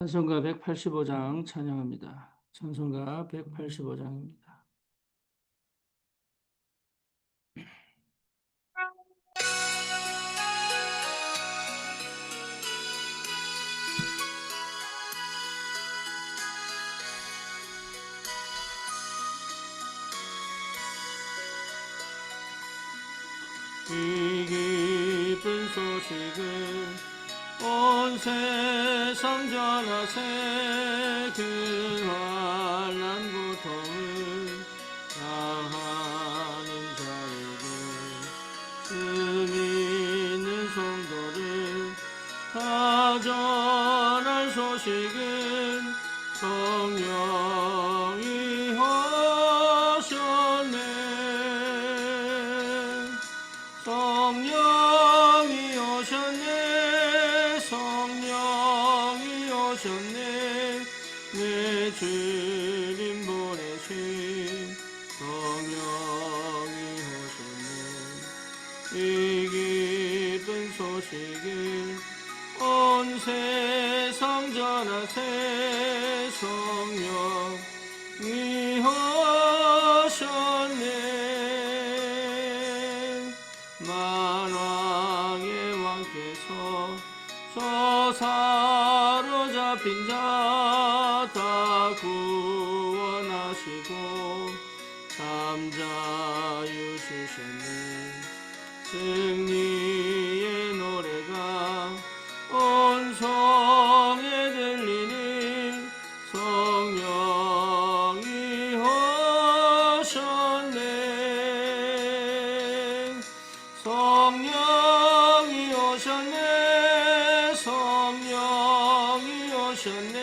찬송가 185장 찬양합니다. 찬송가 185장입니다. 이 기쁜 소식을 온 세상 전하세. 그 환난 고통을 당하는 자에게 그 믿는 성도를 다 전할 소식은 성령이 하셨네. 성령이 오셨네. 성령이 오셨네. 내 주님 보내신 성령이 오셨네. 이 기쁜 소식을 온 세상 전하세. 성령이 하셨네. 만왕의 왕께서 저 사로잡힌 자 다 구원하시고 잠자유 주셨네. 승리의 노래가 온 성에 들리니 성령이 하셨네. 성령이 오셨네. 성령이 오셨네.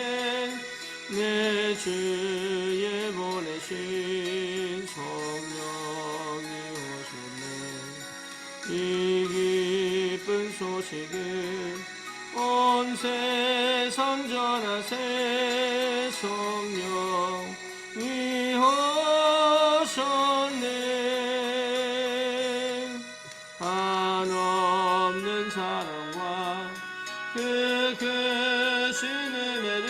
내 주에 보내신 성령이 오셨네. 이 기쁜 소식을 온 세상 전하세. 성령이 하셨네. 한없는 사랑과 그 크신 은혜를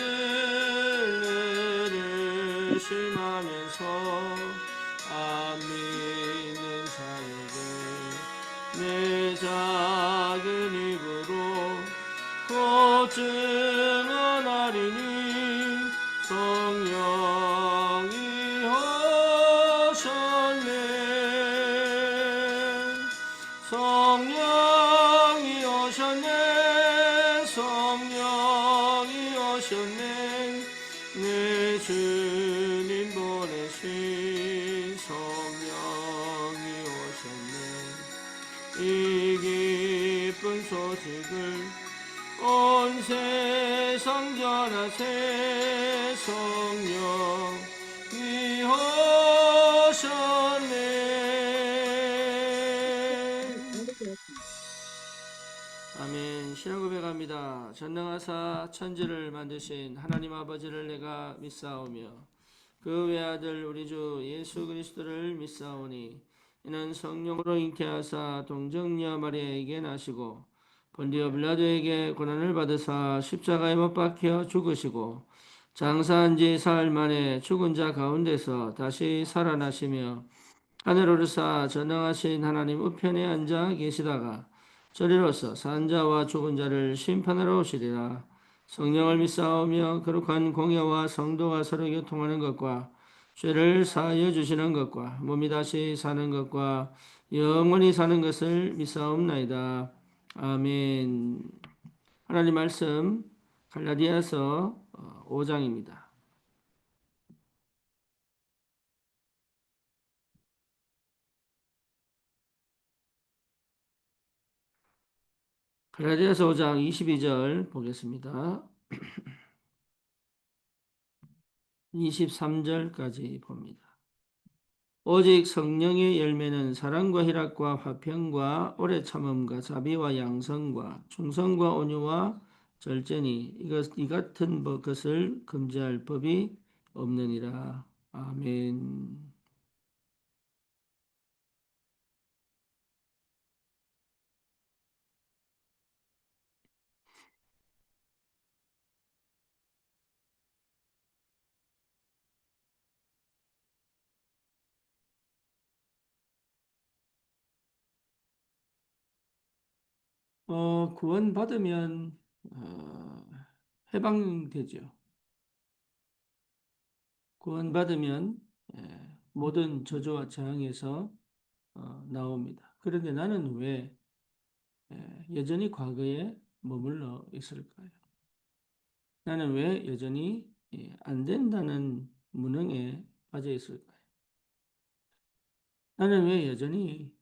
늘 의심하면서 안 믿는 자에게 내 작은 입으로 곧 증언하리니 성령이 하셨네. 성령이 오셨네. 성령이 오셨네. 내 주님 보내신 성령이 오셨네. 이 기쁜 소식을 온 세상 전하세. 성령이 오셨네. 아멘. 신앙 고백합니다. 전능하사 천지를 만드신 하나님 아버지를 내가 믿사오며 그 외아들 우리 주 예수 그리스도를 믿사오니 이는 성령으로 잉태하사 동정녀 마리아에게 나시고 본디오 빌라도에게 고난을 받으사 십자가에 못 박혀 죽으시고 장사한 지 사흘 만에 죽은 자 가운데서 다시 살아나시며 하늘 오르사 전능하신 하나님 우편에 앉아 계시다가 저리로서 산 자와 죽은 자를 심판하러 오시리라. 성령을 믿사오며 거룩한 공예와 성도가 서로 교통하는 것과 죄를 사하여 주시는 것과 몸이 다시 사는 것과 영원히 사는 것을 믿사옵나이다. 아멘. 하나님 말씀 갈라디아서 5장입니다. 갈라디아서 5장 22절 보겠습니다. 23절까지 봅니다. 오직 성령의 열매는 사랑과 희락과 화평과 오래 참음과 자비와 양성과 충성과 온유와 절제니 이 같은 것을 금지할 법이 없느니라. 아멘. 구원받으면 해방되죠. 구원받으면 모든 저주와 재앙에서 나옵니다. 그런데 나는 왜 여전히 과거에 머물러 있을까요? 나는 왜 여전히 안 된다는 무능에 빠져 있을까요? 나는 왜 여전히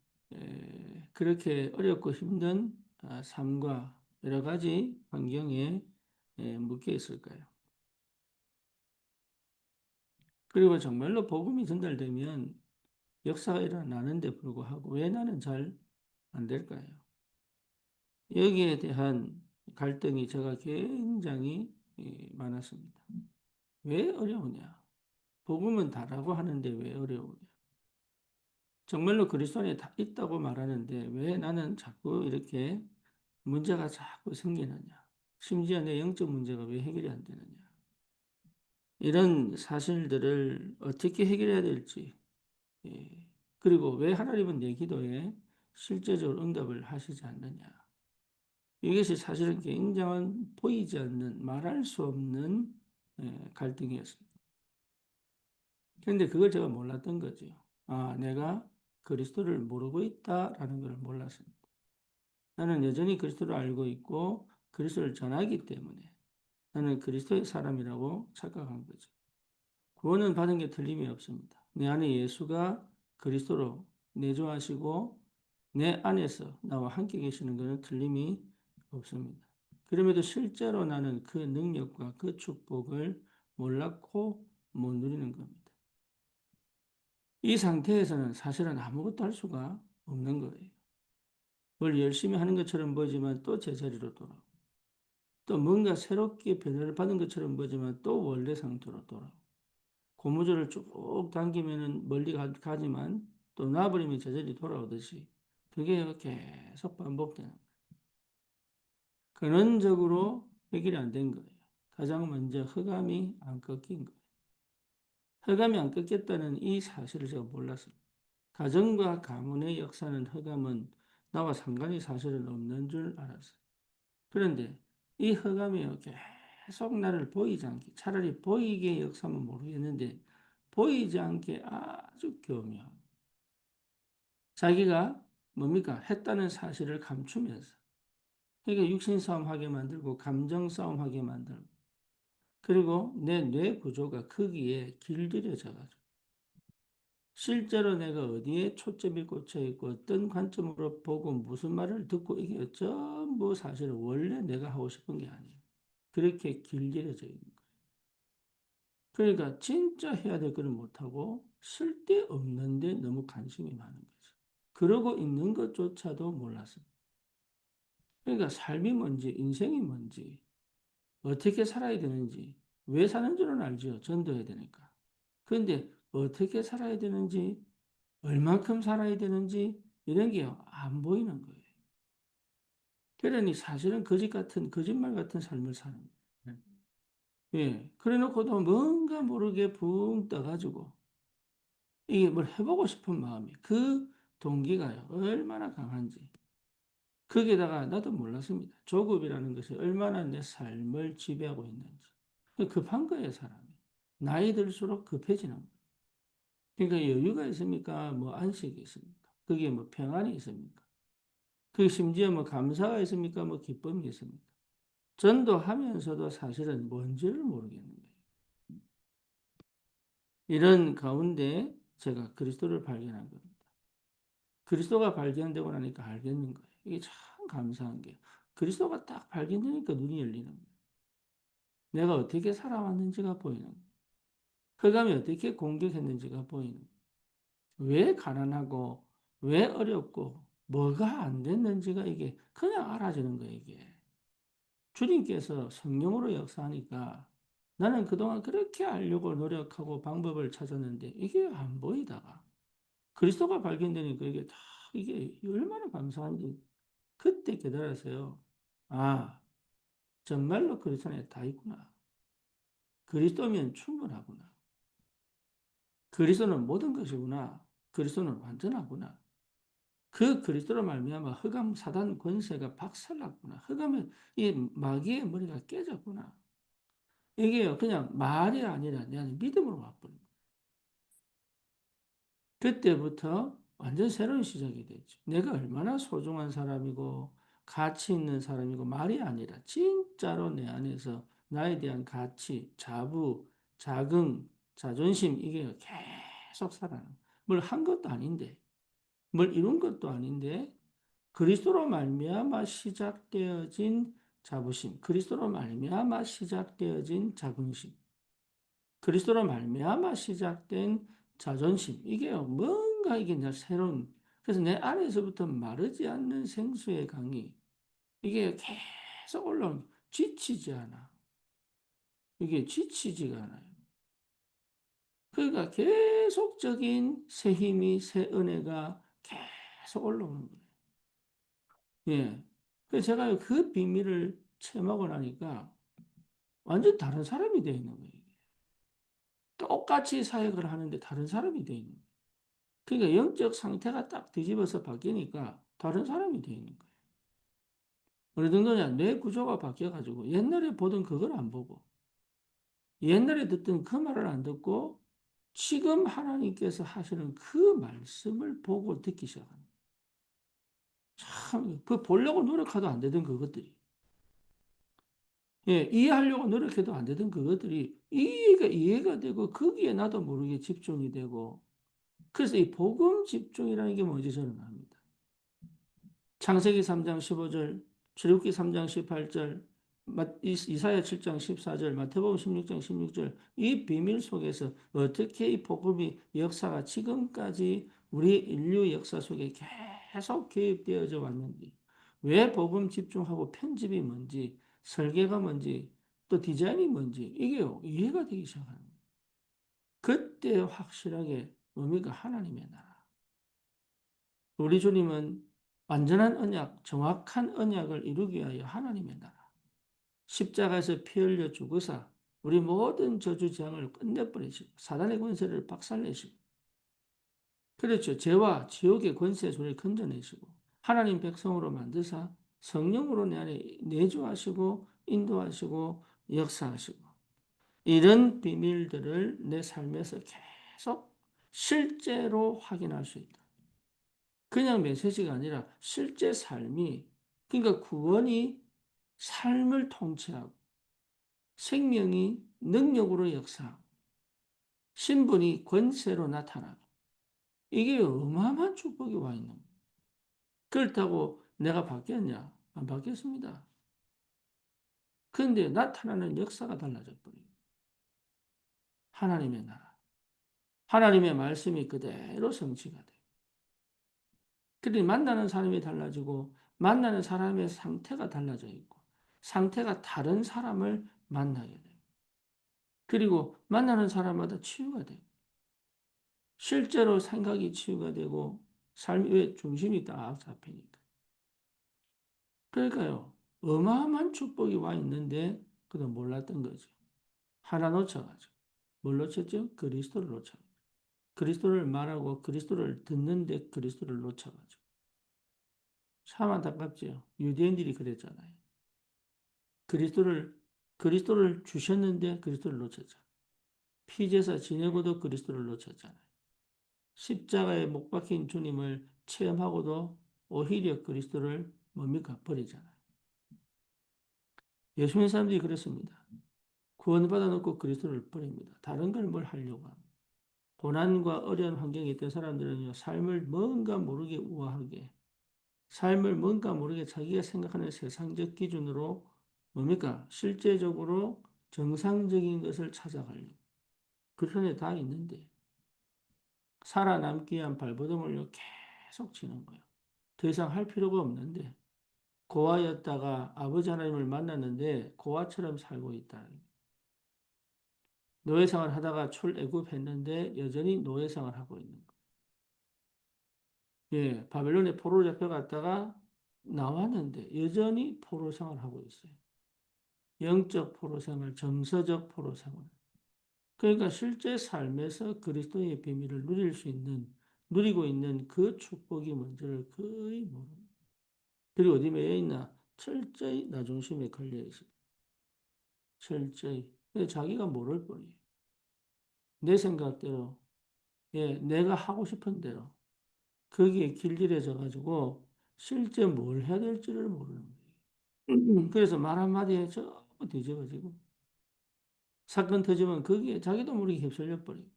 그렇게 어렵고 힘든 삶과 여러 가지 환경에 묶여 있을까요? 그리고 정말로 복음이 전달되면 역사가 일어나는데 불구하고 왜 나는 잘 안 될까요? 여기에 대한 갈등이 제가 굉장히 많았습니다. 왜 어려우냐? 복음은 다라고 하는데 왜 어려우냐? 정말로 그리스도 안에 다 있다고 말하는데 왜 나는 자꾸 이렇게 문제가 자꾸 생기느냐? 심지어 내 영적 문제가 왜 해결이 안 되느냐? 이런 사실들을 어떻게 해결해야 될지, 예. 그리고 왜 하나님은 내 기도에 실제적으로 응답을 하시지 않느냐? 이것이 사실은 굉장한 보이지 않는, 말할 수 없는 갈등이었습니다. 그런데 그걸 제가 몰랐던 거죠. 아, 내가 그리스도를 모르고 있다라는 걸 몰랐습니다. 나는 여전히 그리스도를 알고 있고 그리스도를 전하기 때문에 나는 그리스도의 사람이라고 착각한 거죠. 구원은 받은 게 틀림이 없습니다. 내 안에 예수가 그리스도로 내조하시고 내 안에서 나와 함께 계시는 것은 틀림이 없습니다. 그럼에도 실제로 나는 그 능력과 그 축복을 몰랐고 못 누리는 겁니다. 이 상태에서는 사실은 아무것도 할 수가 없는 거예요. 뭘 열심히 하는 것처럼 보이지만 또 제자리로 돌아오고 또 뭔가 새롭게 변화를 받은 것처럼 보이지만 또 원래 상태로 돌아오고 고무줄을 쭉 당기면은 멀리 가지만 또 놔버리면 제자리 돌아오듯이 그게 계속 반복되는 거예요. 근원적으로 해결이 안 된 거예요. 가장 먼저 흑암이 안 꺾인 거예요. 흑암이 안 꺾였다는 이 사실을 제가 몰랐어요. 가정과 가문의 역사는 흑암은 나와 상관이 사실은 없는 줄 알았어요. 그런데 이 흑암이 계속 나를 보이지 않게, 차라리 보이게 역사면 모르겠는데, 보이지 않게 아주 교묘하고, 자기가 뭡니까? 했다는 사실을 감추면서, 그러니까 육신 싸움하게 만들고, 감정 싸움하게 만들고, 그리고 내 뇌 구조가 거기에 길들여져가지고, 실제로 내가 어디에 초점이 꽂혀 있고 어떤 관점으로 보고 무슨 말을 듣고 이게 전부 사실은 원래 내가 하고 싶은 게 아니에요. 그렇게 길들여져 있는 거예요. 그러니까 진짜 해야 될 거는 못하고 쓸데없는데 너무 관심이 많은 거죠. 그러고 있는 것조차도 몰랐어요. 그러니까 삶이 뭔지 인생이 뭔지 어떻게 살아야 되는지 왜 사는 줄은 알죠. 전도해야 되니까. 그런데 어떻게 살아야 되는지 얼만큼 살아야 되는지 이런 게 안 보이는 거예요. 그러니 사실은 거짓 같은 거짓말 같은 삶을 사는 거예요. 예. 그래 놓고도 뭔가 모르게 붕 떠가지고 이게 뭘 해보고 싶은 마음이 그 동기가요 얼마나 강한지 거기에다가 나도 몰랐습니다. 조급이라는 것이 얼마나 내 삶을 지배하고 있는지 급한 거예요 사람이. 나이 들수록 급해지는 거예요. 그러니까 여유가 있습니까? 뭐 안식이 있습니까? 그게 뭐 평안이 있습니까? 그 심지어 뭐 감사가 있습니까? 뭐 기쁨이 있습니까? 전도하면서도 사실은 뭔지를 모르겠는 거예요. 이런 가운데 제가 그리스도를 발견한 겁니다. 그리스도가 발견되고 나니까 알겠는 거예요. 이게 참 감사한 게 그리스도가 딱 발견되니까 눈이 열리는 거예요. 내가 어떻게 살아왔는지가 보이는 거예요. 흑암이 어떻게 공격했는지가 보이는 거예요. 왜 가난하고 왜 어렵고 뭐가 안 됐는지가 이게 그냥 알아지는 거예요. 이게. 주님께서 성령으로 역사하니까 나는 그동안 그렇게 알려고 노력하고 방법을 찾았는데 이게 안 보이다가 그리스도가 발견되니까 이게 다 이게 얼마나 감사한지 그때 깨달았어요. 아, 정말로 그리스도 안에 다 있구나. 그리스도면 충분하구나. 그리스도는 모든 것이구나. 그리스도는 완전하구나. 그 그리스도로 말미암아 흑암 사단 권세가 박살났구나. 흑암은 이 마귀의 머리가 깨졌구나. 이게요 그냥 말이 아니라 내 안에 믿음으로 와버린 거예요. 그때부터 완전 새로운 시작이 됐죠. 내가 얼마나 소중한 사람이고 가치 있는 사람이고 말이 아니라 진짜로 내 안에서 나에 대한 가치, 자부, 자긍, 자존심 이게 계속 살아나는 뭘 한 것도 아닌데 뭘 이룬 것도 아닌데 그리스도로 말미암아 시작되어진 자부심, 그리스도로 말미암아 시작되어진 자긍심, 그리스도로 말미암아 시작된 자존심, 이게요 뭔가 이게 이제 새로운 그래서 내 안에서부터 마르지 않는 생수의 강이 이게 계속 올라오는 지치지 않아. 이게 지치지가 않아요. 그러니까 계속적인 새 힘이 새 은혜가 계속 올라오는 거예요. 예. 그래서 제가 그 비밀을 체험하고 나니까 완전 다른 사람이 되어 있는 거예요. 똑같이 사역을 하는데 다른 사람이 되어 있는 거예요. 그러니까 영적 상태가 딱 뒤집어서 바뀌니까 다른 사람이 되어 있는 거예요. 어느 정도냐? 뇌 구조가 바뀌어가지고 옛날에 보던 그걸 안 보고 옛날에 듣던 그 말을 안 듣고 지금 하나님께서 하시는 그 말씀을 보고 듣기 시작하는 거예요. 참, 그 보려고 노력해도 안 되던 그것들이. 예, 이해하려고 노력해도 안 되던 그것들이 이해가 되고 거기에 나도 모르게 집중이 되고 그래서 이 복음 집중이라는 게 뭔지 저는 압니다. 창세기 3장 15절, 출애굽기 3장 18절, 이사야 7장 14절, 마태복음 16장 16절 이 비밀 속에서 어떻게 이 복음이 역사가 지금까지 우리 인류 역사 속에 계속 개입되어져 왔는지 왜 복음 집중하고 편집이 뭔지 설계가 뭔지 또 디자인이 뭔지 이게 이해가 되기 시작하는 거예요. 그때 확실하게 뭡니까? 하나님의 나라. 우리 주님은 완전한 언약, 정확한 언약을 이루기 위하여 하나님의 나라. 십자가에서 피 흘려 죽으사 우리 모든 저주 재앙을 끝내버리시고 사단의 권세를 박살내시고 그렇죠. 죄와 지옥의 권세 소리를 건져내시고 하나님 백성으로 만드사 성령으로 내 안에 내주하시고 인도하시고 역사하시고 이런 비밀들을 내 삶에서 계속 실제로 확인할 수 있다. 그냥 메시지가 아니라 실제 삶이 그러니까 구원이 삶을 통치하고 생명이 능력으로 역사하고 신분이 권세로 나타나고 이게 어마어마한 축복이 와 있는 거예요. 그렇다고 내가 바뀌었냐? 안 바뀌었습니다. 그런데 나타나는 역사가 달라져 버려요. 하나님의 나라. 하나님의 말씀이 그대로 성취가 돼요. 그러니 만나는 사람이 달라지고 만나는 사람의 상태가 달라져 있고 상태가 다른 사람을 만나게 돼요. 그리고 만나는 사람마다 치유가 돼요. 실제로 생각이 치유가 되고 삶의 중심이 딱 잡히니까. 그러니까요. 어마어마한 축복이 와 있는데 그도 몰랐던 거죠. 하나 놓쳐가지고. 뭘 놓쳤죠? 그리스도를 놓쳐가지고. 그리스도를 말하고 그리스도를 듣는데 그리스도를 놓쳐가지고. 참 안타깝죠. 유대인들이 그랬잖아요. 그리스도를 그리스도를 주셨는데 그리스도를 놓쳤잖아요. 피제사 지내고도 그리스도를 놓쳤잖아요. 십자가에 못 박힌 주님을 체험하고도 오히려 그리스도를 뭡니까? 버리잖아요. 예수 믿는 사람들이 그렇습니다. 구원받아 놓고 그리스도를 버립니다. 다른 걸 뭘 하려고 합니다. 고난과 어려운 환경에 있던 사람들은요, 삶을 뭔가 모르게 우아하게, 삶을 뭔가 모르게 자기가 생각하는 세상적 기준으로 뭡니까? 실제적으로 정상적인 것을 찾아가려고. 그 편에 다 있는데, 살아남기 위한 발버둥을 계속 치는 거예요. 더 이상 할 필요가 없는데, 고아였다가 아버지 하나님을 만났는데, 고아처럼 살고 있다. 노예생활 하다가 출애굽했는데 여전히 노예생활 하고 있는 거예요. 예, 바벨론에 포로로 잡혀갔다가 나왔는데 여전히 포로 생활하고 있어요. 영적 포로 생활, 정서적 포로 생활. 그러니까 실제 삶에서 그리스도의 비밀을 누릴 수 있는 누리고 있는 그 축복이 뭔지를 거의 모릅니다. 그리고 어디 매여 있나? 철저히 나 중심에 걸려 있어요. 철저히. 자기가 모를 뿐이에요. 내 생각대로, 예, 내가 하고 싶은 대로 거기에 길들여져 가지고 실제 뭘 해야 될지를 모르는 거예요. 그래서 말 한마디에 전부 뒤집어지고 사건 터지면 거기에 자기도 모르게 휩쓸려 버리고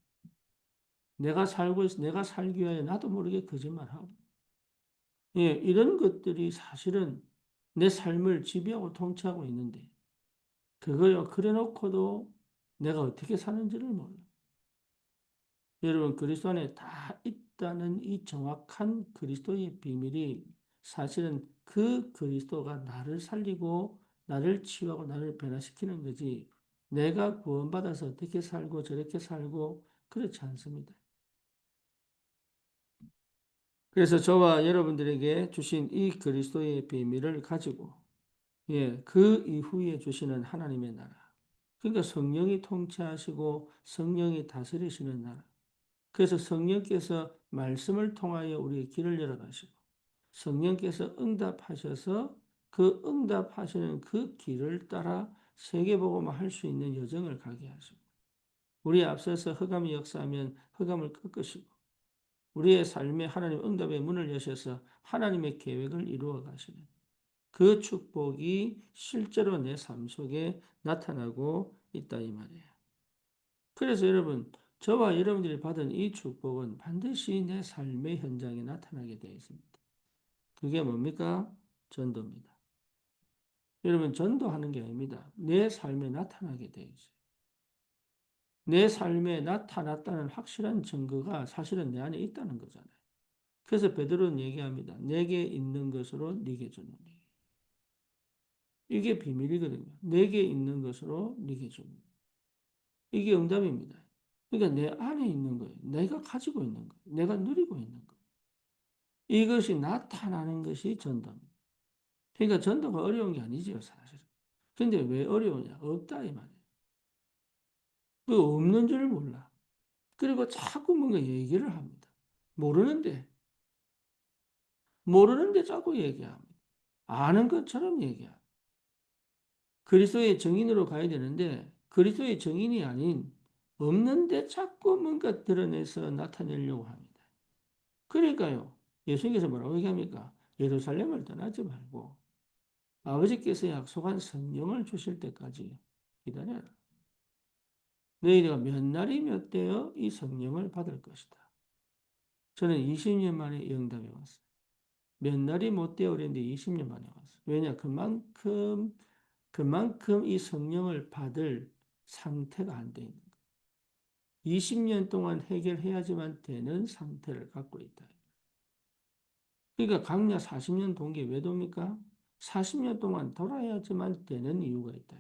내가 살고 있어 내가 살기 위해 나도 모르게 거짓말하고 예, 이런 것들이 사실은 내 삶을 지배하고 통치하고 있는데 그거요 그래 놓고도 내가 어떻게 사는지를 몰라. 여러분 그리스도 안에 다 있다는 이 정확한 그리스도의 비밀이 사실은 그 그리스도가 나를 살리고 나를 치유하고 나를 변화시키는 거지 내가 구원받아서 어떻게 살고 저렇게 살고 그렇지 않습니다. 그래서 저와 여러분들에게 주신 이 그리스도의 비밀을 가지고 예, 그 이후에 주시는 하나님의 나라. 그러니까 성령이 통치하시고 성령이 다스리시는 나라. 그래서 성령께서 말씀을 통하여 우리의 길을 열어가시고 성령께서 응답하셔서 그 응답하시는 그 길을 따라 세계복음을 할 수 있는 여정을 가게 하시고 우리 앞서서 흑암이 역사하면 흑암을 꺾으시고 우리의 삶에 하나님 응답의 문을 여셔서 하나님의 계획을 이루어 가시는 그 축복이 실제로 내 삶 속에 나타나고 있다 이 말이에요. 그래서 여러분 저와 여러분들이 받은 이 축복은 반드시 내 삶의 현장에 나타나게 되어 있습니다. 그게 뭡니까? 전도입니다. 여러분 전도하는 게 아닙니다. 내 삶에 나타나게 되어 있어요. 내 삶에 나타났다는 확실한 증거가 사실은 내 안에 있다는 거잖아요. 그래서 베드로는 얘기합니다. 내게 있는 것으로 네게 주노니. 이게 비밀이거든요. 내게 있는 것으로 네게 주노니. 이게 응답입니다. 그러니까 내 안에 있는 거예요. 내가 가지고 있는 거예요. 내가 누리고 있는 거예요. 이것이 나타나는 것이 전도입니다. 그러니까 전도가 어려운 게 아니지요, 사실은. 근데 왜 어려우냐? 없다, 이 말이에요. 그 없는 줄 몰라. 그리고 자꾸 뭔가 얘기를 합니다. 모르는데, 모르는데 자꾸 얘기합니다. 아는 것처럼 얘기합니다. 그리스도의 증인으로 가야 되는데, 그리스도의 증인이 아닌, 없는데 자꾸 뭔가 드러내서 나타내려고 합니다. 그러니까요, 예수님께서 뭐라고 얘기합니까? 예루살렘을 떠나지 말고, 아버지께서 약속한 성령을 주실 때까지 기다려라. 너희가 몇 날이 몇 되어 이 성령을 받을 것이다. 저는 20년 만에 영답에 왔어요. 몇 날이 못 되어 그랬는데 20년 만에 왔어요. 왜냐? 그만큼 이 성령을 받을 상태가 안 돼 있는 거예요. 20년 동안 해결해야지만 되는 상태를 갖고 있다. 그러니까 강야 40년 동계 왜 돕니까? 40년 동안 돌아야지만 되는 이유가 있다.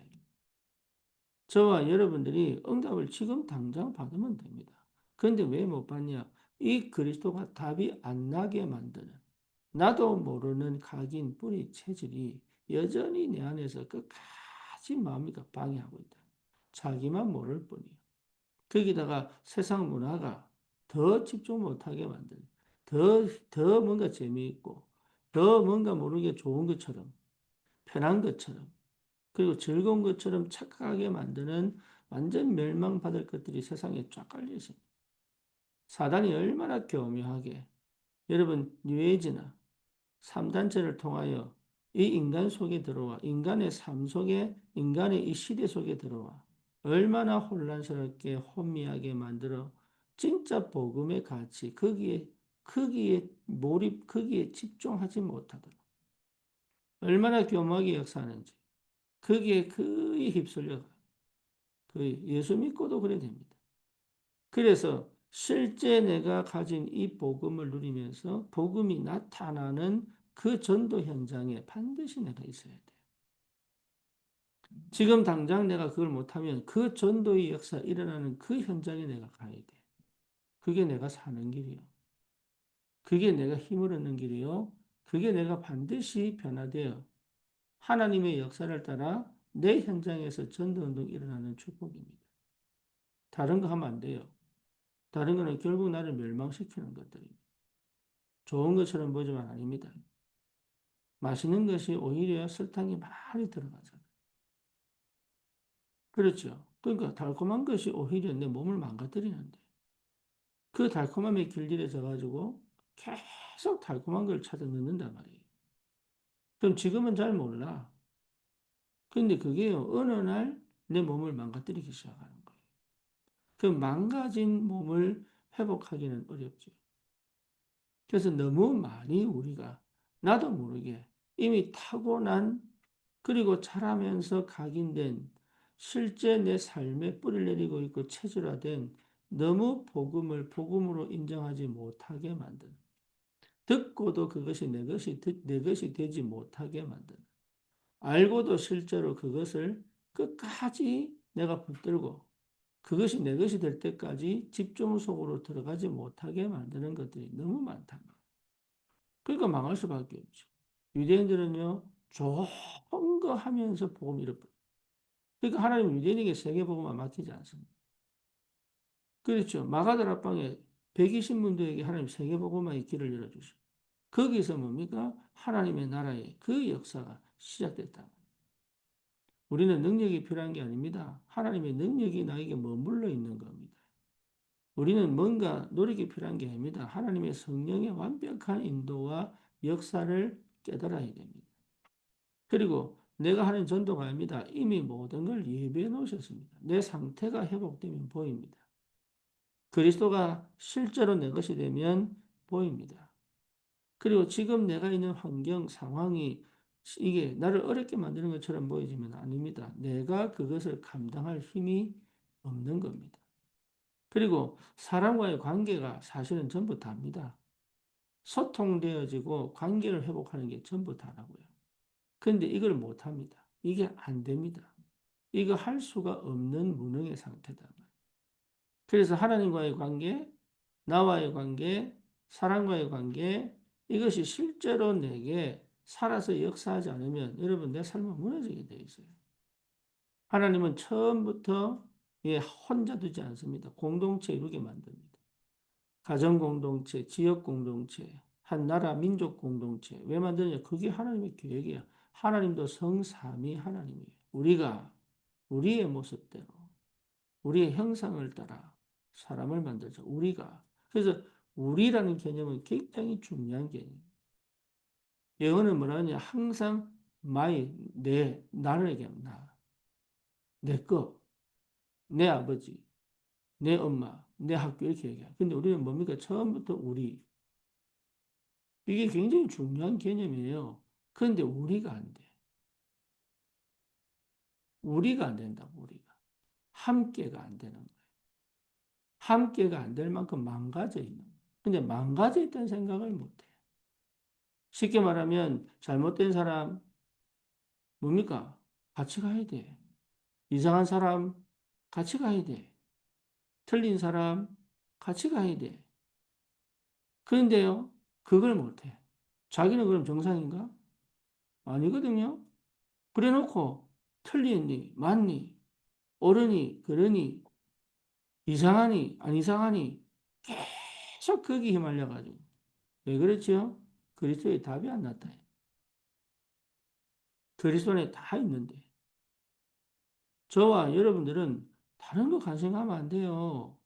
저와 여러분들이 응답을 지금 당장 받으면 됩니다. 그런데 왜 못 받냐? 이 그리스도가 답이 안 나게 만드는 나도 모르는 각인 뿌리 체질이 여전히 내 안에서 끝까지 마음이가 방해하고 있다. 자기만 모를 뿐이에요. 거기다가 세상 문화가 더 집중 못하게 만드는 더 뭔가 재미있고 더 뭔가 모르게 좋은 것처럼 편한 것처럼 그리고 즐거운 것처럼 착각하게 만드는 완전 멸망받을 것들이 세상에 쫙 깔려 있습니다. 사단이 얼마나 교묘하게 여러분 뉴에이지나 3단체를 통하여 이 인간 속에 들어와 인간의 삶 속에 인간의 이 시대 속에 들어와 얼마나 혼란스럽게 혼미하게 만들어 진짜 복음의 가치 거기에 몰입 거기에 집중하지 못하도록 얼마나 교묘하게 역사하는지 거기에 거의 휩쓸려 그 예수 믿고도 그래야 됩니다. 그래서 실제 내가 가진 이 복음을 누리면서 복음이 나타나는 그 전도 현장에 반드시 내가 있어야 돼요. 지금 당장 내가 그걸 못하면 그 전도의 역사 일어나는 그 현장에 내가 가야 돼. 그게 내가 사는 길이요. 그게 내가 힘을 얻는 길이요. 그게 내가 반드시 변화되어 하나님의 역사를 따라 내 현장에서 전도 운동이 일어나는 축복입니다. 다른 거 하면 안 돼요. 다른 거는 결국 나를 멸망시키는 것들입니다. 좋은 것처럼 보지만 아닙니다. 맛있는 것이 오히려 설탕이 많이 들어가잖아요. 그렇죠. 그러니까 달콤한 것이 오히려 내 몸을 망가뜨리는데 그 달콤함에 길들여져 가지고 계속 달콤한 걸 찾아 넣는단 말이에요. 그럼 지금은 잘 몰라. 근데 그게요, 어느 날 내 몸을 망가뜨리기 시작하는 거예요. 그 망가진 몸을 회복하기는 어렵죠. 그래서 너무 많이 우리가 나도 모르게 이미 타고난 그리고 자라면서 각인된 실제 내 삶에 뿌리를 내리고 있고 체질화된 너무 복음을 복음으로 인정하지 못하게 만드는 듣고도 그것이 내 것이 되지 못하게 만드는 알고도 실제로 그것을 끝까지 내가 붙들고 그것이 내 것이 될 때까지 집중 속으로 들어가지 못하게 만드는 것들이 너무 많다. 그러니까 망할 수밖에 없죠. 유대인들은요, 좋은 거 하면서 복음 잃어버려요. 그러니까 하나님은 유대인에게 세계복음만 맡기지 않습니다. 그렇죠. 마가다락방에 120문도에게 하나님 세계복음만의 길을 열어주시고 거기서 뭡니까? 하나님의 나라의 그 역사가 시작됐다. 우리는 능력이 필요한 게 아닙니다. 하나님의 능력이 나에게 머물러 있는 겁니다. 우리는 뭔가 노력이 필요한 게 아닙니다. 하나님의 성령의 완벽한 인도와 역사를 깨달아야 됩니다. 그리고 내가 하는 전도가 아닙니다. 이미 모든 걸 예배해 놓으셨습니다. 내 상태가 회복되면 보입니다. 그리스도가 실제로 내 것이 되면 보입니다. 그리고 지금 내가 있는 환경, 상황이 이게 나를 어렵게 만드는 것처럼 보이지만 아닙니다. 내가 그것을 감당할 힘이 없는 겁니다. 그리고 사람과의 관계가 사실은 전부 다입니다. 소통되어지고 관계를 회복하는 게 전부 다라고요. 근데 이걸 못합니다. 이게 안 됩니다. 이거 할 수가 없는 무능의 상태다. 그래서 하나님과의 관계, 나와의 관계, 사람과의 관계, 이것이 실제로 내게 살아서 역사하지 않으면 여러분 내 삶은 무너지게 돼 있어요. 하나님은 처음부터 혼자 두지 않습니다. 공동체 이루게 만듭니다. 가정 공동체, 지역 공동체, 한 나라 민족 공동체. 왜 만드느냐? 그게 하나님의 계획이야. 하나님도 성삼위 하나님이에요. 우리가 우리의 모습대로 우리의 형상을 따라 사람을 만들죠. 우리가. 그래서 우리라는 개념은 굉장히 중요한 개념이에요. 영어는 뭐라 하냐? 항상 my, 나를 얘기하면 나. 내 거, 내 아버지, 내 엄마, 내 학교 이렇게 얘기해요. 근데 우리는 뭡니까? 처음부터 우리. 이게 굉장히 중요한 개념이에요. 그런데 우리가 안 돼. 우리가 안 된다고, 우리가. 함께가 안 되는 거예요. 함께가 안 될 만큼 망가져 있는 거예요. 근데 망가져 있다는 생각을 못 해요. 쉽게 말하면 잘못된 사람 뭡니까? 같이 가야 돼. 이상한 사람 같이 가야 돼. 틀린 사람 같이 가야 돼. 그런데요, 그걸 못 해. 자기는 그럼 정상인가? 아니거든요. 그래 놓고 틀리니, 맞니, 옳으니, 그러니, 이상하니, 안 이상하니, 계속 거기 휘말려가지고. 왜 그렇죠? 그리스도의 답이 안 나타요. 그리스도 안에 다 있는데. 저와 여러분들은 다른 거 간생하면 안 돼요.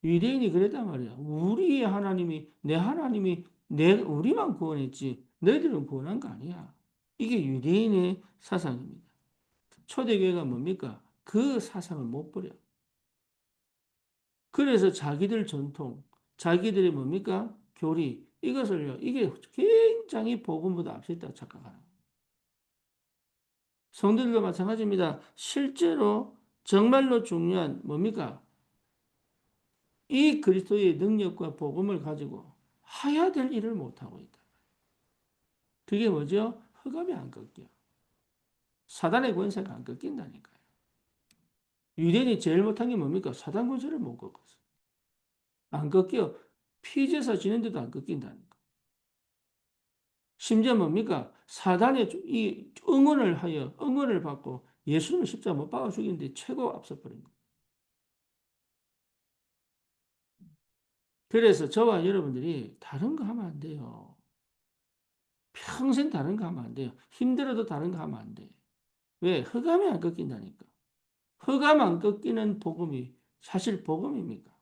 유대인이 그랬단 말이야. 우리의 하나님이, 내 하나님이 우리만 구원했지. 너희들은 구원한 거 아니야. 이게 유대인의 사상입니다. 초대교회가 뭡니까? 그 사상을 못 버려. 그래서 자기들 전통, 자기들의 뭡니까? 교리, 이것을요, 이게 굉장히 복음보다 앞서 있다고 착각하는 거예요. 성도들도 마찬가지입니다. 실제로 정말로 중요한 뭡니까? 이 그리스도의 능력과 복음을 가지고 해야 될 일을 못하고 있다. 그게 뭐죠? 흑암이 안 꺾여. 사단의 권세가 안 꺾인다니까요. 유대인이 제일 못한 게 뭡니까? 사단 권세를 못 꺾었어. 안 꺾여. 피제사 지는데도 안 꺾인다니까. 심지어 뭡니까? 사단의 이 응원을 받고 예수님을 십자가 못 박아 죽이는데 최고 앞서버린 거예요. 그래서 저와 여러분들이 다른 거 하면 안 돼요. 평생 다른 거 하면 안 돼요. 힘들어도 다른 거 하면 안 돼. 왜? 흑암이 안 꺾인다니까. 흑암 안 꺾이는 복음이 사실 복음입니까?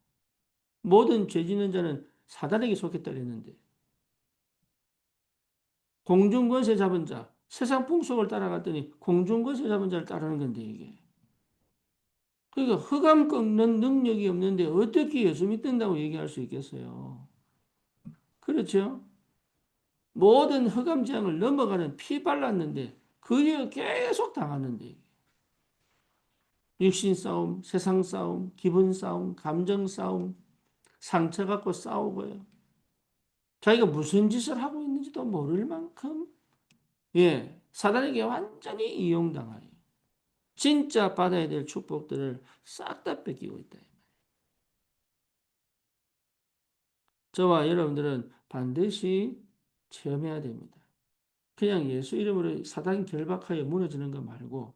모든 죄 짓는 자는 사단에게 속했다 그랬는데 공중권세 잡은 자, 세상 풍속을 따라갔더니 공중권세 잡은 자를 따르는 건데 이게. 그러니까 흑암 꺾는 능력이 없는데 어떻게 예수 믿는다고 얘기할 수 있겠어요? 그렇죠? 모든 흑암 재앙을 넘어가는 피 발랐는데 그에 계속 당하는데 육신 싸움, 세상 싸움, 기분 싸움, 감정 싸움, 상처 갖고 싸우고요. 자기가 무슨 짓을 하고 있는지도 모를 만큼 사단에게 완전히 이용당하여 진짜 받아야 될 축복들을 싹 다 뺏기고 있다. 저와 여러분들은 반드시 체험해야 됩니다. 그냥 예수 이름으로 사단 결박하여 무너지는 거 말고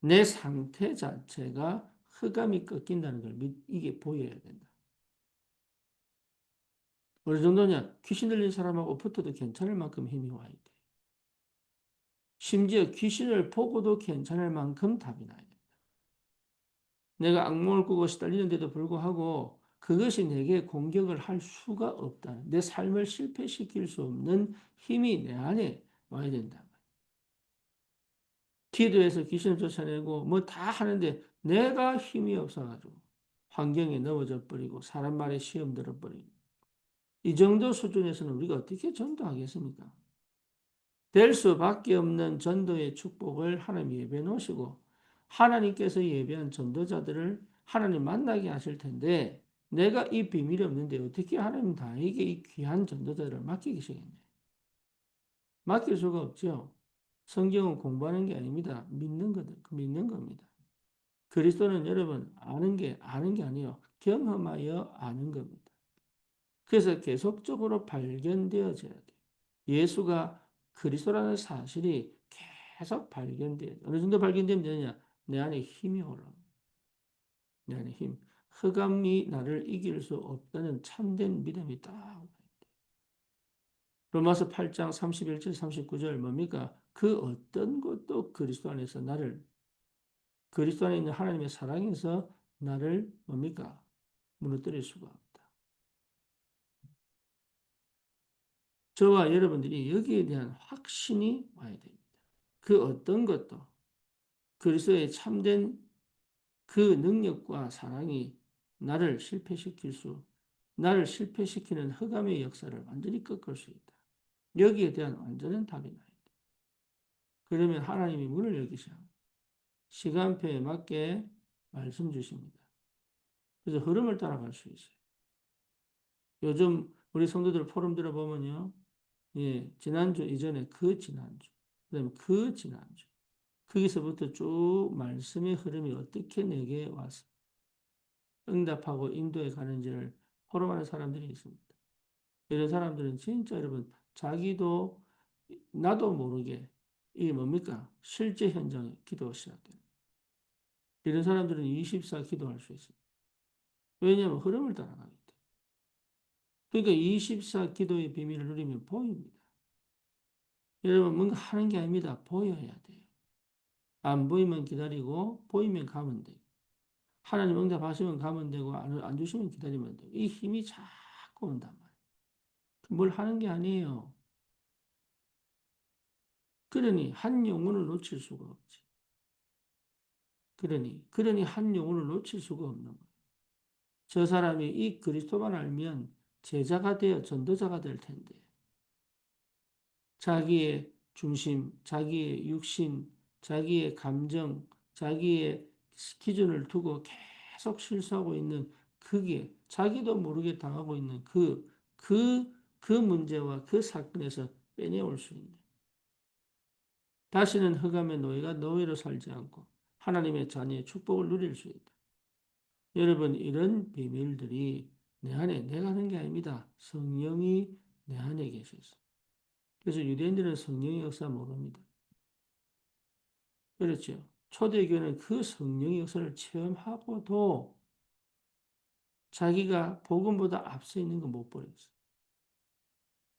내 상태 자체가 흑암이 꺾인다는 걸 이게 보여야 된다. 어느 정도냐? 귀신 들린 사람하고 붙어도 괜찮을 만큼 힘이 와야 돼. 심지어 귀신을 보고도 괜찮을 만큼 답이 나야 돼. 내가 악몽을 꾸고 시달리는데도 불구하고 그것이 내게 공격을 할 수가 없다는 내 삶을 실패시킬 수 없는 힘이 내 안에 와야 된다. 기도해서 귀신을 쫓아내고 뭐 다 하는데 내가 힘이 없어가지고 환경에 넘어져 버리고 사람 말에 시험 들어버리고 이 정도 수준에서는 우리가 어떻게 전도하겠습니까? 될 수밖에 없는 전도의 축복을 하나님 예배해 놓으시고 하나님께서 예배한 전도자들을 하나님 만나게 하실 텐데 내가 이 비밀이 없는데 어떻게 하나님 나에게 이 귀한 전도자들을 맡기시겠냐? 맡길 수가 없죠. 성경은 공부하는 게 아닙니다. 믿는 겁니다. 그리스도는 여러분 아는 게 아니에요. 경험하여 아는 겁니다. 그래서 계속적으로 발견되어져야 돼요. 예수가 그리스도라는 사실이 계속 발견돼요. 어느 정도 발견되면 되느냐? 내 안에 힘이 올라옵니다. 내 안에 힘. 흑암이 나를 이길 수 없다는 참된 믿음이 딱. 로마서 8장 31절 39절 뭡니까? 그 어떤 것도 그리스도 안에 있는 하나님의 사랑에서 나를 뭡니까? 무너뜨릴 수가 없다. 저와 여러분들이 여기에 대한 확신이 와야 됩니다. 그 어떤 것도 그리스도의 참된 그 능력과 사랑이 나를 실패시키는 흑암의 역사를 완전히 꺾을 수 있다. 여기에 대한 완전한 답이 나야 돼. 그러면 하나님이 문을 열기셔. 시간표에 맞게 말씀 주십니다. 그래서 흐름을 따라갈 수 있어요. 요즘 우리 성도들 포럼 들어보면요. 지난주 이전에 그 지난주, 그다음에 그 지난주. 거기서부터 쭉 말씀의 흐름이 어떻게 내게 와서 응답하고 인도해 가는지를 포럼하는 사람들이 있습니다. 이런 사람들은 진짜 여러분 자기도 나도 모르게 이게 뭡니까? 실제 현장에 기도가 시작돼요. 이런 사람들은 24 기도할 수 있어요. 왜냐하면 흐름을 따라가기 때문에. 그러니까 24 기도의 비밀을 누리면 보입니다. 여러분 뭔가 하는 게 아닙니다. 보여야 돼요. 안 보이면 기다리고 보이면 가면 돼요. 하나님 응답하시면 가면 되고 안 주시면 기다리면 돼요. 이 힘이 자꾸 온단 말이에요. 뭘 하는 게 아니에요. 그러니 한 영혼을 놓칠 수가 없지. 그러니 한 영혼을 놓칠 수가 없는 거예요. 저 사람이 이 그리스도만 알면 제자가 되어 전도자가 될 텐데 자기의 중심, 자기의 육신, 자기의 감정, 자기의 기준을 두고 계속 실수하고 있는 그게 자기도 모르게 당하고 있는 그 문제와 그 사건에서 빼내올 수 있는 다시는 흑암의 노예로 살지 않고 하나님의 자녀의 축복을 누릴 수 있다. 여러분 이런 비밀들이 내 안에 내가 하는 게 아닙니다. 성령이 내 안에 계셔서. 그래서 유대인들은 성령의 역사 모릅니다. 그렇죠. 초대교회는 그 성령의 역사를 체험하고도 자기가 복음보다 앞서 있는 거 못 버렸어.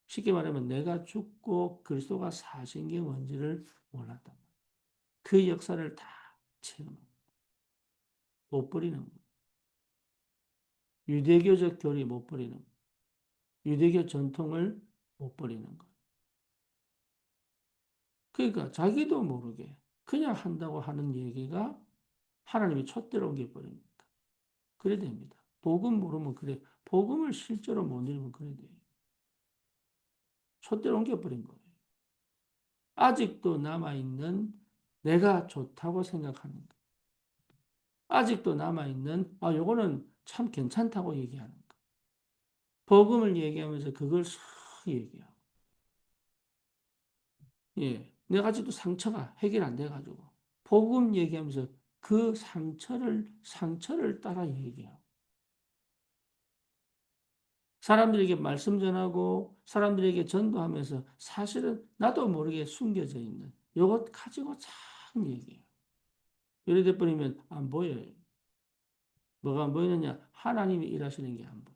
쉽게 말하면 내가 죽고 그리스도가 사신 게 뭔지를 몰랐다. 그 역사를 다 체험, 못 버리는 거예요. 유대교적 교리 못 버리는 거예요. 유대교 전통을 못 버리는 거예요. 그러니까 자기도 모르게 그냥 한다고 하는 얘기가 하나님이 촛대로 옮겨버립니다. 그래 됩니다. 복음 모르면 그래. 복음을 실제로 못 읽으면 그래 돼요. 촛대로 옮겨버린 거예요. 아직도 남아있는 내가 좋다고 생각하는 거. 아직도 남아있는, 요거는 참 괜찮다고 얘기하는 거. 복음을 얘기하면서 그걸 싹 얘기하고. 예. 내가 아직도 상처가 해결 안 돼가지고. 복음 얘기하면서 그 상처를 따라 얘기하고. 사람들에게 말씀 전하고, 사람들에게 전도하면서 사실은 나도 모르게 숨겨져 있는 요것 가지고 참 얘기해요. 예를 들어버리면 안 보여요. 뭐가 안 보이느냐? 하나님이 일하시는 게 안 보여.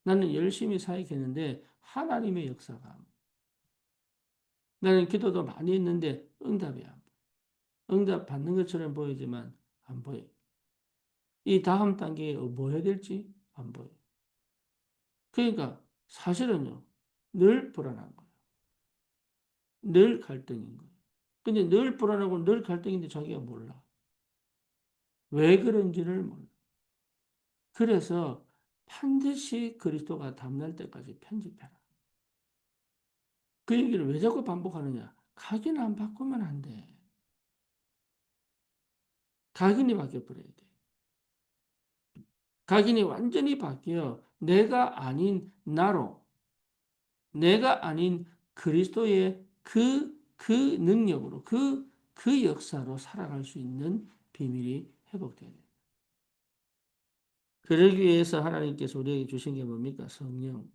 나는 열심히 사역했는데 하나님의 역사가 안 보여. 나는 기도도 많이 했는데 응답이 안 보여. 응답 받는 것처럼 보이지만 안 보여. 이 다음 단계에 뭐 해야 될지 안 보여. 그러니까 사실은요, 늘 불안한 거예요. 늘 갈등인 거예요. 근데 늘 불안하고 늘 갈등인데 자기가 몰라. 왜 그런지를 몰라. 그래서 반드시 그리스도가 담날 때까지 편집해라. 그 얘기를 왜 자꾸 반복하느냐? 각인 안 바꾸면 안 돼. 각인이 바뀌어버려야 돼. 각인이 완전히 바뀌어 내가 아닌 나로, 내가 아닌 그리스도의 그 능력으로, 그 역사로 살아갈 수 있는 비밀이 회복돼야 돼. 그러기 위해서 하나님께서 우리에게 주신 게 뭡니까? 성령.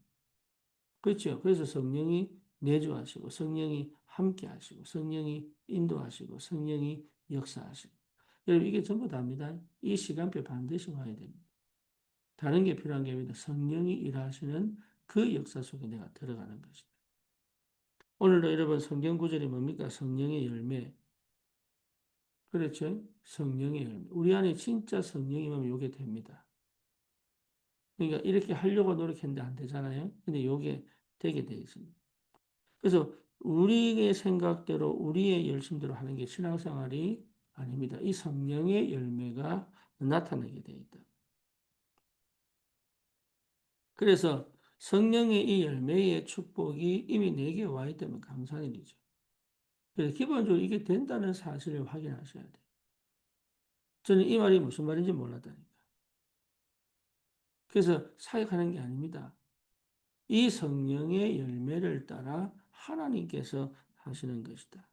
그렇죠. 그래서 성령이 내주하시고, 성령이 함께 하시고, 성령이 인도하시고, 성령이 역사하시고. 여러분, 이게 전부 다입니다. 이 시간표 반드시 와야 됩니다. 다른 게 필요한 게 아니라 성령이 일하시는 그 역사 속에 내가 들어가는 것이다. 오늘도 여러분 성경 구절이 뭡니까? 성령의 열매. 그렇죠? 성령의 열매. 우리 안에 진짜 성령이 오면 요게 됩니다. 그러니까 이렇게 하려고 노력했는데 안 되잖아요. 근데 요게 되게 돼 있습니다. 그래서 우리의 생각대로 우리의 열심대로 하는 게 신앙생활이 아닙니다. 이 성령의 열매가 나타나게 돼 있다. 그래서 성령의 이 열매의 축복이 이미 내게 와 있다면 감사한 일이죠. 그래서 기본적으로 이게 된다는 사실을 확인하셔야 돼요. 저는 이 말이 무슨 말인지 몰랐다니까. 그래서 사역하는 게 아닙니다. 이 성령의 열매를 따라 하나님께서 하시는 것이다.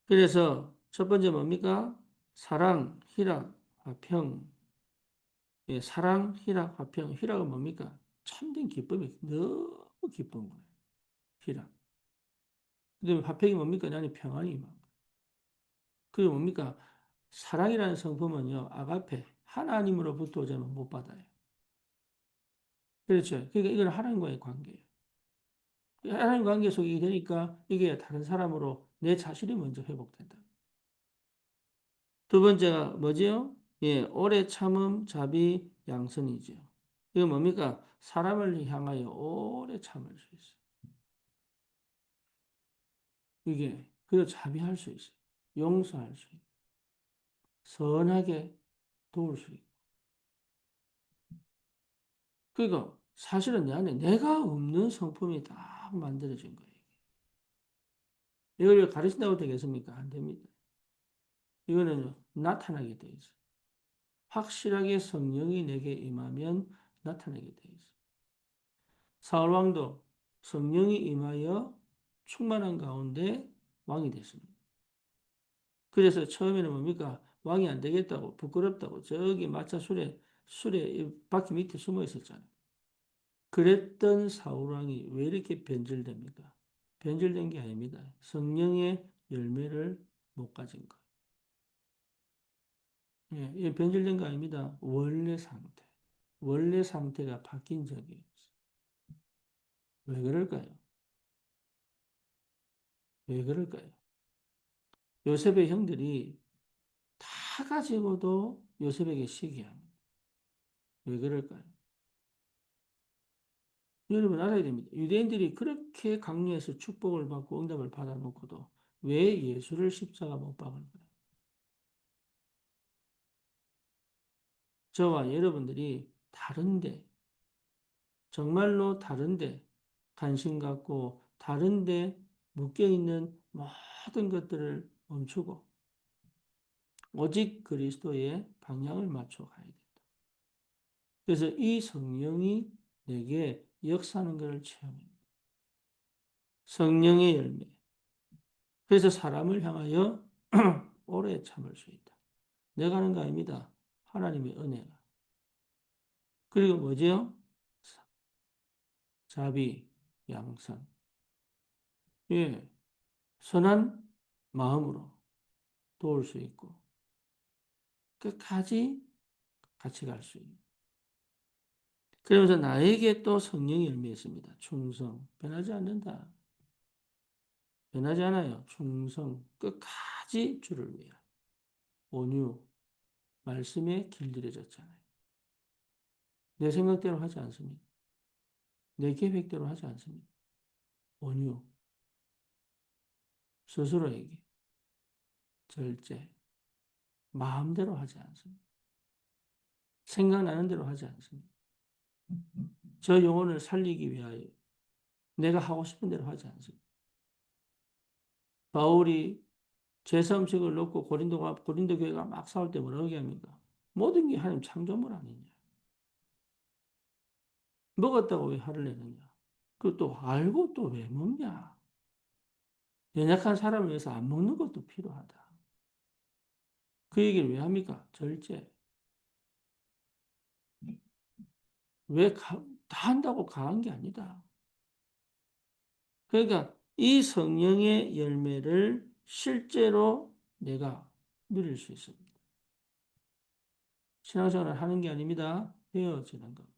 그래서 첫 번째 뭡니까? 사랑, 희락, 화평. 예, 사랑, 희락, 화평. 희락은 뭡니까? 참된 기쁨이 너무 기쁜 거예요. 희락. 그다음에 화평이 뭡니까? 나는 평안이 임한 거예요. 그게 뭡니까? 사랑이라는 성품은요, 아가페, 하나님으로부터 오자면 못 받아요. 그렇죠. 그러니까 이건 하나님과의 관계예요. 하나님 관계 속에 되니까 이게 다른 사람으로 내 자신이 먼저 회복된다. 두 번째가 뭐지요? 예, 오래 참음, 자비, 양선이죠. 이거 뭡니까? 사람을 향하여 오래 참을 수 있어요. 이게, 그리고 자비할 수 있어요. 용서할 수 있고, 선하게 도울 수 있고. 그러니까 사실은 내 안에 내가 없는 성품이 딱 만들어진 거예요. 이걸 가르친다고 되겠습니까? 안 됩니다. 이거는 나타나게 돼 있어요. 확실하게 성령이 내게 임하면 나타나게 돼 있어요. 사울왕도 성령이 임하여 충만한 가운데 왕이 됐습니다. 그래서 처음에는 뭡니까? 왕이 안 되겠다고, 부끄럽다고, 저기 마차 술에 바퀴 밑에 숨어 있었잖아요. 그랬던 사울왕이 왜 이렇게 변질됩니까? 변질된 게 아닙니다. 성령의 열매를 못 가진 거. 예, 변질된 거 아닙니다. 원래 상태. 원래 상태가 바뀐 적이 없어요. 왜 그럴까요? 왜 그럴까요? 요셉의 형들이 다 가지고도 요셉에게 시기합니다. 왜 그럴까요? 여러분 알아야 됩니다. 유대인들이 그렇게 강요해서 축복을 받고 응답을 받아놓고도 왜 예수를 십자가 못 박을까요? 저와 여러분들이 다른데, 정말로 다른데 관심 갖고 다른데 묶여있는 모든 것들을 멈추고 오직 그리스도의 방향을 맞춰 가야 된다. 그래서 이 성령이 내게 역사하는 것을 체험합니다. 성령의 열매. 그래서 사람을 향하여 오래 참을 수 있다. 내가 하는 거 아닙니다. 하나님의 은혜가. 그리고 뭐지요? 자비, 양선. 예, 선한 마음으로 도울 수 있고 끝까지 같이 갈 수 있는. 그러면서 나에게 또 성령이 열매했습니다. 충성. 변하지 않는다. 변하지 않아요. 충성. 끝까지 주를 위하여. 온유. 말씀에 길들여졌잖아요. 내 생각대로 하지 않습니다. 내 계획대로 하지 않습니다. 온유. 스스로에게. 절제. 마음대로 하지 않습니다. 생각나는 대로 하지 않습니다. 저 영혼을 살리기 위하여 내가 하고 싶은 대로 하지 않습니다. 바울이 제3책을 놓고 고린도 교회가 막 싸울 때 뭐라고 얘기합니까? 모든 게 하나님 창조물 아니냐. 먹었다고 왜 화를 내느냐. 그것도 알고 또 왜 먹냐. 연약한 사람을 위해서 안 먹는 것도 필요하다. 그 얘기를 왜 합니까? 절제. 다 한다고 강한 게 아니다. 그러니까 이 성령의 열매를 실제로 내가 누릴 수 있습니다. 신앙생활을 하는 게 아닙니다. 되어지는 겁니다.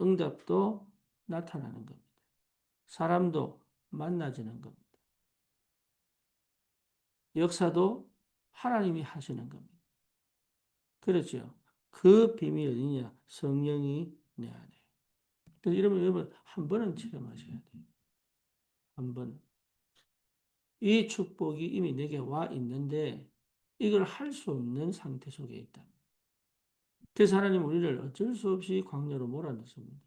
응답도 나타나는 겁니다. 사람도 만나지는 겁니다. 역사도 하나님이 하시는 겁니다. 그렇죠. 그 비밀이 어디냐? 성령이 내 안에. 그래서 여러분 한 번은 체험하셔야 돼요. 한 번. 이 축복이 이미 내게 와 있는데 이걸 할 수 없는 상태 속에 있다. 그래서 하나님 우리를 어쩔 수 없이 광야로 몰아넣습니다.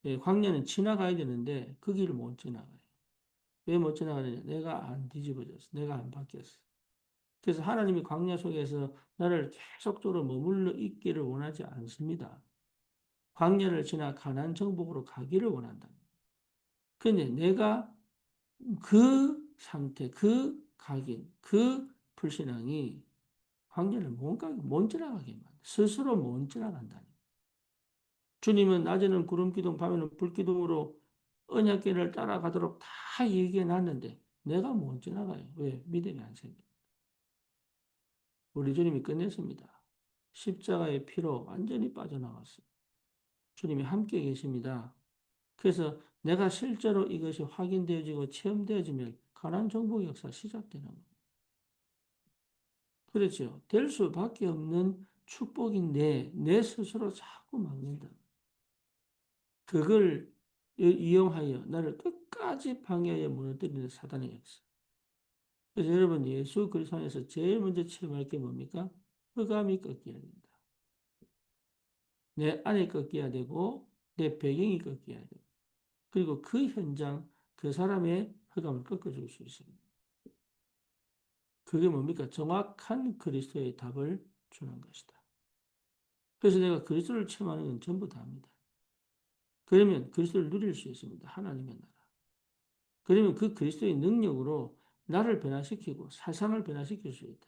예, 광야는 지나가야 되는데 그 길을 못 지나가요. 왜 못 지나가느냐? 내가 안 뒤집어졌어. 내가 안 바뀌었어. 그래서 하나님이 광야 속에서 나를 계속적으로 머물러 있기를 원하지 않습니다. 광야를 지나 가나안 정복으로 가기를 원한다. 근데 내가 그 상태, 그 각인, 그 불신앙이 광야를 못 지나가게 만든다. 스스로 못 지나간다. 주님은 낮에는 구름기둥, 밤에는 불기둥으로 언약궤를 따라가도록 다 얘기해 놨는데 내가 못 지나가요. 왜? 믿음이 안 생겨. 우리 주님이 끝냈습니다. 십자가의 피로 완전히 빠져나갔어요. 주님이 함께 계십니다. 그래서 내가 실제로 이것이 확인되어지고 체험되어지면 가나안 정복 역사 시작되는 거예요. 그렇죠. 될 수밖에 없는 축복인데 내 스스로 자꾸 막는다. 그걸 이용하여 나를 끝까지 방해하여 무너뜨리는 사단의 역사. 그래서 여러분 예수 그리스도 안에서 제일 먼저 체험할 게 뭡니까? 흑암이 꺾여야 된다. 내 안에 꺾여야 되고 내 배경이 꺾여야 되고 그리고 그 현장 그 사람의 흑암을 꺾어줄 수 있습니다. 그게 뭡니까? 정확한 그리스도의 답을 주는 것이다. 그래서 내가 그리스도를 체험하는 건 전부 다입니다. 그러면 그리스도를 누릴 수 있습니다. 하나님의 나라. 그러면 그 그리스도의 능력으로 나를 변화시키고 세상을 변화시킬 수 있다.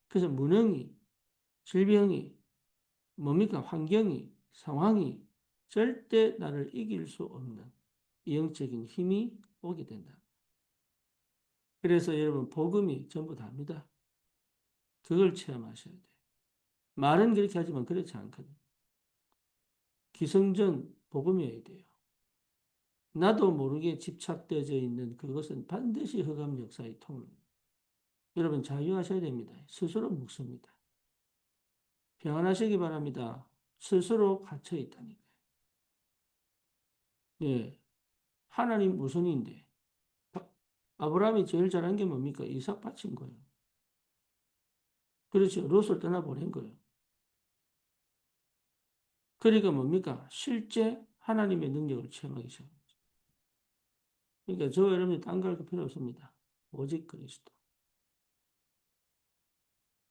그래서 무능이, 질병이, 뭡니까? 환경이, 상황이 절대 나를 이길 수 없는 영적인 힘이 오게 된다. 그래서 여러분 복음이 전부 다입니다. 그걸 체험하셔야 돼요. 말은 그렇게 하지만 그렇지 않거든. 기성전 복음이어야 돼요. 나도 모르게 집착되어져 있는 그것은 반드시 흑암 역사의 통로. 여러분 자유하셔야 됩니다. 스스로 묵습니다. 평안하시기 바랍니다. 스스로 갇혀 있다니까요. 예, 하나님 우선인데 아브라함이 제일 잘한 게 뭡니까? 이삭 바친 거예요. 그렇죠. 롯을 떠나보낸 거예요. 그러니까 뭡니까? 실제 하나님의 능력을 체험하기 시작합니다. 그러니까 저 여러분이 딴 거 할 필요 없습니다. 오직 그리스도.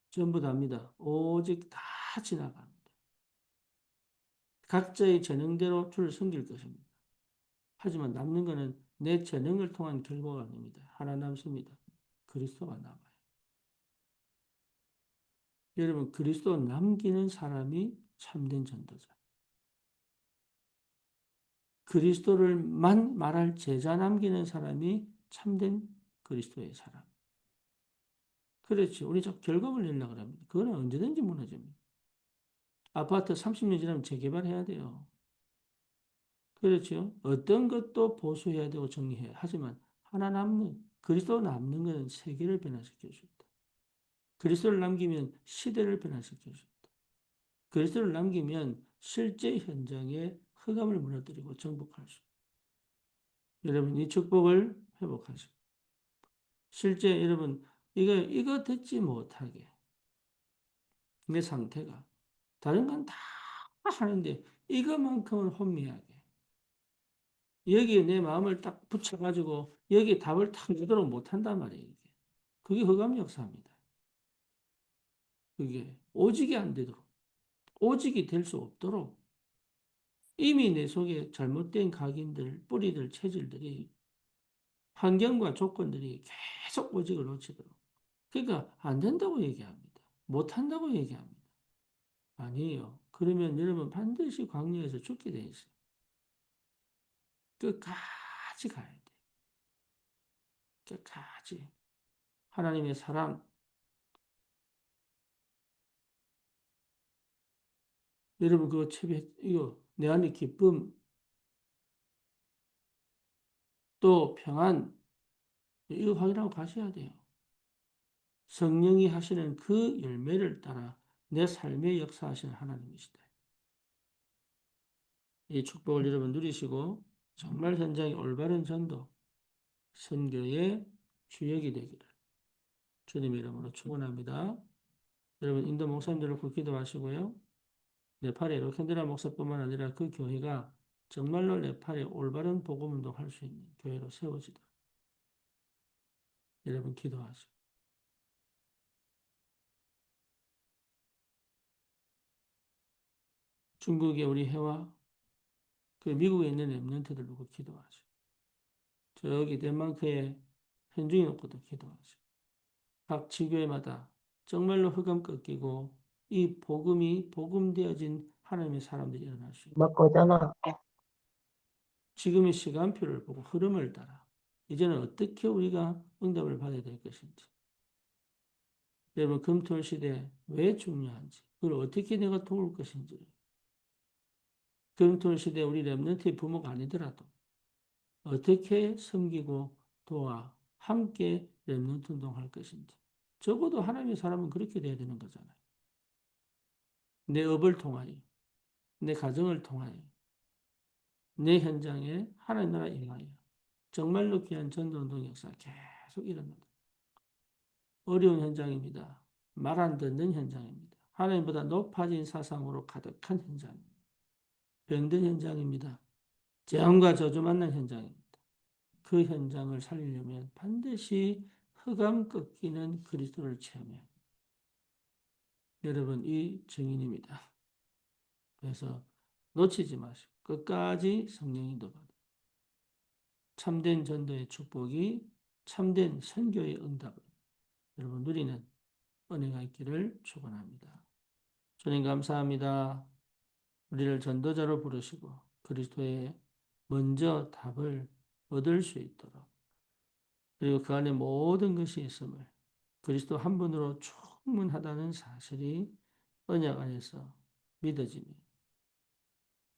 전부 다입니다. 오직 다 지나갑니다. 각자의 재능대로 주를 섬길 것입니다. 하지만 남는 것은 내 재능을 통한 결과가 아닙니다. 하나 남습니다. 그리스도가 남아요. 여러분 그리스도 남기는 사람이 참된 전도자. 그리스도를만 말할 제자 남기는 사람이 참된 그리스도의 사람. 그렇죠. 우리 저 결과물 내려고 합니다. 그거는 언제든지 무너집니다. 아파트 30년 지나면 재개발해야 돼요. 그렇죠. 어떤 것도 보수해야 되고 정리해야. 하지만 하나 남는 그리스도 남는 것은 세계를 변화시켜 줍니다. 그리스도를 남기면 시대를 변화시켜 줍니다. 그리스도를 남기면 실제 현장에 흑암을 무너뜨리고 정복할 수. 여러분 이 축복을 회복하시고 실제 여러분 이거 듣지 못하게 내 상태가 다른 건 다 하는데 이것만큼은 혼미하게 여기에 내 마음을 딱 붙여가지고 여기에 답을 탁 주도록 못한단 말이에요. 그게 흑암 역사입니다. 그게 오직이 안 되도록 오직이 될 수 없도록 이미 내 속에 잘못된 각인들, 뿌리들, 체질들이 환경과 조건들이 계속 오직을 놓치도록 그러니까 안 된다고 얘기합니다. 못한다고 얘기합니다. 아니에요. 그러면 여러분 반드시 광야에서 죽게 돼 있어요. 끝까지 가야 돼. 끝까지. 하나님의 사랑. 여러분 그거 이거 내 안에 기쁨 또 평안 이거 확인하고 가셔야 돼요. 성령이 하시는 그 열매를 따라 내 삶에 역사하시는 하나님이시다. 이 축복을 여러분 누리시고 정말 현장의 올바른 전도, 선교의 주역이 되기를 주님 이름으로 축원합니다. 여러분 인도 목사님들 놓고 기도하시고요. 네팔의 로켄드라 목사뿐만 아니라 그 교회가 정말로 네팔의 올바른 복음 운동할 수 있는 교회로 세워지도록 여러분 기도하시고 중국의 우리 해와 그 미국에 있는 렘넌트들 놓고 기도하시고 저기 덴마크의 현중이 놓고도 기도하시고 각 지교회마다 정말로 흑암 꺾이고 이 복음이 복음되어진 하나님의 사람들이 일어날 수 있는 거잖아. 지금의 시간표를 보고 흐름을 따라 이제는 어떻게 우리가 응답을 받아야 될 것인지 여러분 금토일 시대 왜 중요한지 그걸 어떻게 내가 도울 것인지 금토일 시대 우리 렘넌트의 부모가 아니더라도 어떻게 섬기고 도와 함께 렘넌트 운동할 것인지 적어도 하나님의 사람은 그렇게 돼야 되는 거잖아요. 내 업을 통하여 내 가정을 통하여 내 현장에 하나님 나라 임하여 정말로 귀한 전도운동 역사 계속 일어난다. 어려운 현장입니다. 말 안 듣는 현장입니다. 하나님보다 높아진 사상으로 가득한 현장입니다. 병든 현장입니다. 재앙과 저주 만난 현장입니다. 그 현장을 살리려면 반드시 흑암 꺾이는 그리스도를 체험해야 합니다. 여러분 이 증인입니다. 그래서 놓치지 마시고 끝까지 성령 인도받아 참된 전도의 축복이 참된 선교의 응답을 여러분 누리는 은혜가 있기를 축원합니다. 주님 감사합니다. 우리를 전도자로 부르시고 그리스도의 먼저 답을 얻을 수 있도록 그리고 그 안에 모든 것이 있음을 그리스도 한 분으로 충분하다는 사실이 언약 안에서 믿어지며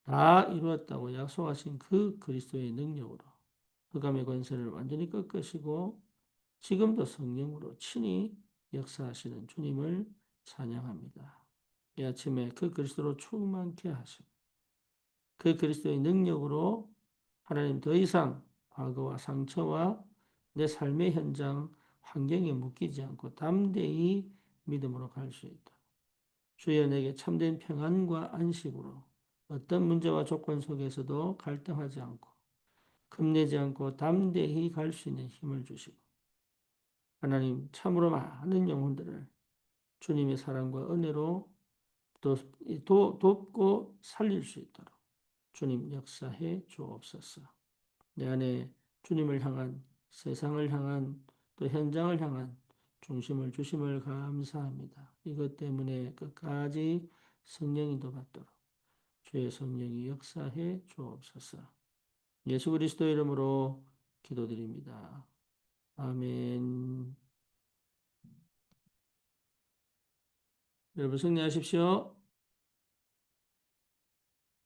다 이루었다고 약속하신 그 그리스도의 능력으로 흑암의 권세를 완전히 꺾으시고 지금도 성령으로 친히 역사하시는 주님을 찬양합니다. 이 아침에 그 그리스도로 충만케 하시고 그 그리스도의 능력으로 하나님 더 이상 과거와 상처와 내 삶의 현장 환경에 묶이지 않고 담대히 믿음으로 갈 수 있다. 주여 내게 참된 평안과 안식으로 어떤 문제와 조건 속에서도 갈등하지 않고 겁내지 않고 담대히 갈 수 있는 힘을 주시고 하나님 참으로 많은 영혼들을 주님의 사랑과 은혜로 돕고 살릴 수 있도록 주님 역사해 주옵소서. 내 안에 주님을 향한 세상을 향한 또 현장을 향한 중심을 주심을 감사합니다. 이것 때문에 끝까지 성령 인도받도록 주의 성령이 역사해 주옵소서. 예수 그리스도 이름으로 기도드립니다. 아멘. 여러분 승리하십시오.